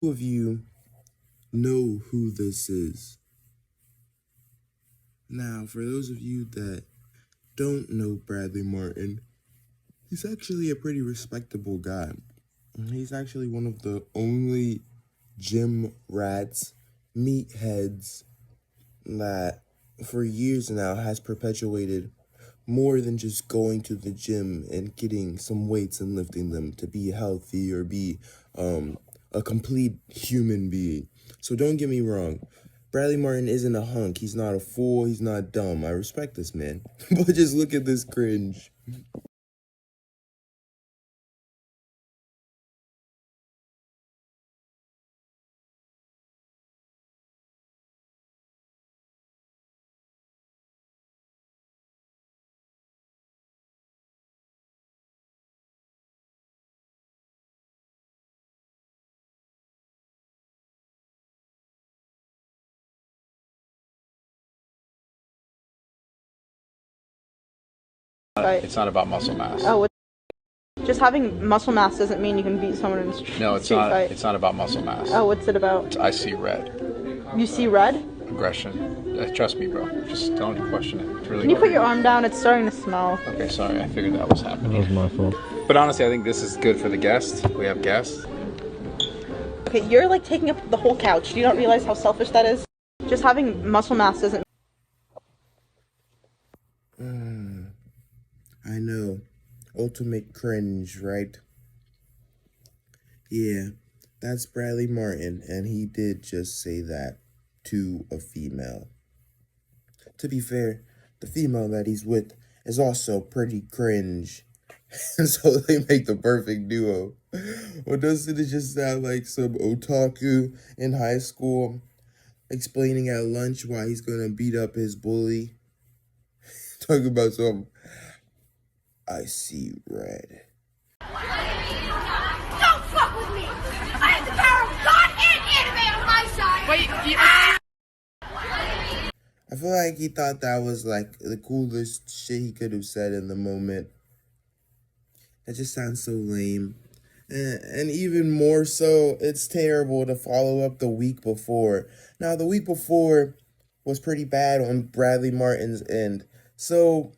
Who of you know who this is? Now, for those of you that don't know Bradley Martyn, he's actually a pretty respectable guy. He's actually one of the only gym rats, meatheads, that for years now has perpetuated more than just going to the gym and getting some weights and lifting them to be healthy or be a complete human being. So don't get me wrong. Bradley Martyn isn't a hunk. He's not a fool. He's not dumb. I respect this man. But just look at this cringe. It's not about muscle mass. Oh, just having muscle mass doesn't mean you can beat someone in a street No, it's not. fight. It's not about muscle mass. Oh, what's it about? I see red. You see red? Aggression. Trust me, bro. Just don't question it. It's really Can you put your arm down? It's starting to smell. Okay, sorry. I figured that was happening. That was my fault. But honestly, I think this is good for the guest. We have guests. Okay, you're like taking up the whole couch. Do you not realize how selfish that is? Just having muscle mass doesn't. I know. Ultimate cringe, right? Yeah, that's Bradley Martyn, and he did just say that to a female. To be fair, the female that he's with is also pretty cringe. And so they make the perfect duo. Or doesn't it just sound like some otaku in high school explaining at lunch why he's gonna beat up his bully? Talking about some, I see red. Don't fuck with me! I have the power of God and anime on my side! I feel like he thought that was like the coolest shit he could have said in the moment. That just sounds so lame. And even more so, it's terrible to follow up the week before. Now, the week before was pretty bad on Bradley Martyn's end. So,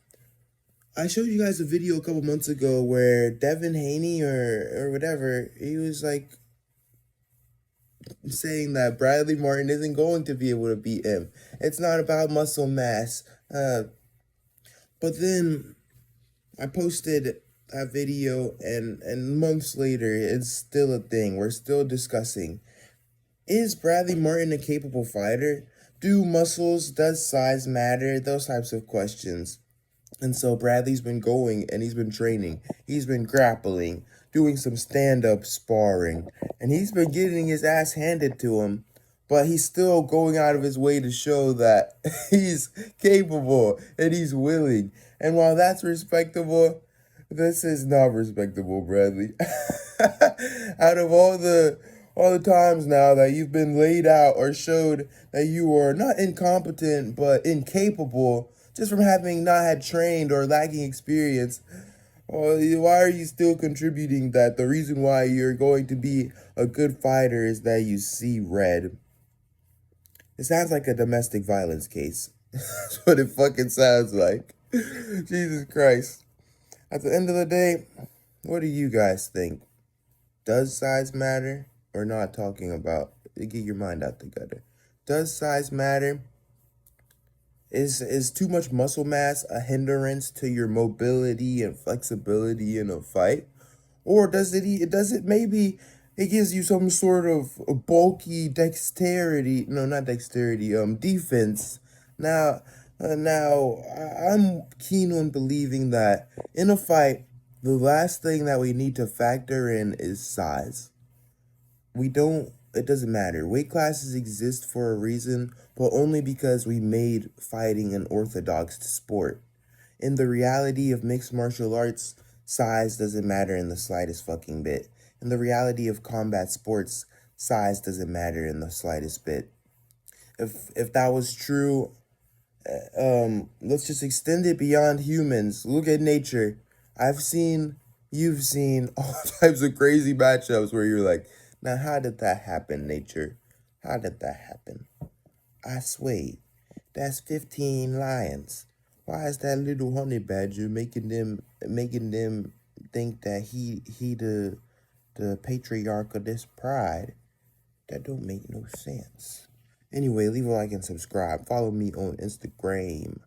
I showed you guys a video a couple months ago where Devin Haney or whatever, he was like saying that Bradley Martyn isn't going to be able to beat him. It's not about muscle mass. But then I posted that video and months later, it's still a thing. We're still discussing. Is Bradley Martyn a capable fighter? Do muscles, does size matter? Those types of questions. And so Bradley's been going and he's been training. He's been grappling, doing some stand-up sparring. And he's been getting his ass handed to him. But he's still going out of his way to show that he's capable and he's willing. And while that's respectable, this is not respectable, Bradley. Out of all the times now that you've been laid out or showed that you are not incompetent but incapable, just from having not had trained or lacking experience, why are you still contributing that the reason why you're going to be a good fighter is that you see red? It sounds like a domestic violence case. That's what it fucking sounds like. Jesus Christ. At the end of the day, what do you guys think? Does size matter? Or not talking about, get your mind out the gutter. Does size matter? Is too much muscle mass a hindrance to your mobility and flexibility in a fight? Or does it maybe it gives you some sort of bulky dexterity, no, not dexterity, defense. Now, I'm keen on believing that in a fight, the last thing that we need to factor in is size. It doesn't matter. Weight classes exist for a reason, but only because we made fighting an orthodox sport. In the reality of mixed martial arts, size doesn't matter in the slightest fucking bit. In the reality of combat sports, size doesn't matter in the slightest bit. If that was true, let's just extend it beyond humans. Look at nature. You've seen all types of crazy matchups where you're like, Now, how did that happen, nature? How did that happen? I swear, that's 15 lions. Why is that little honey badger making them think that he the patriarch of this pride? That don't make no sense. Anyway, leave a like and subscribe. Follow me on Instagram.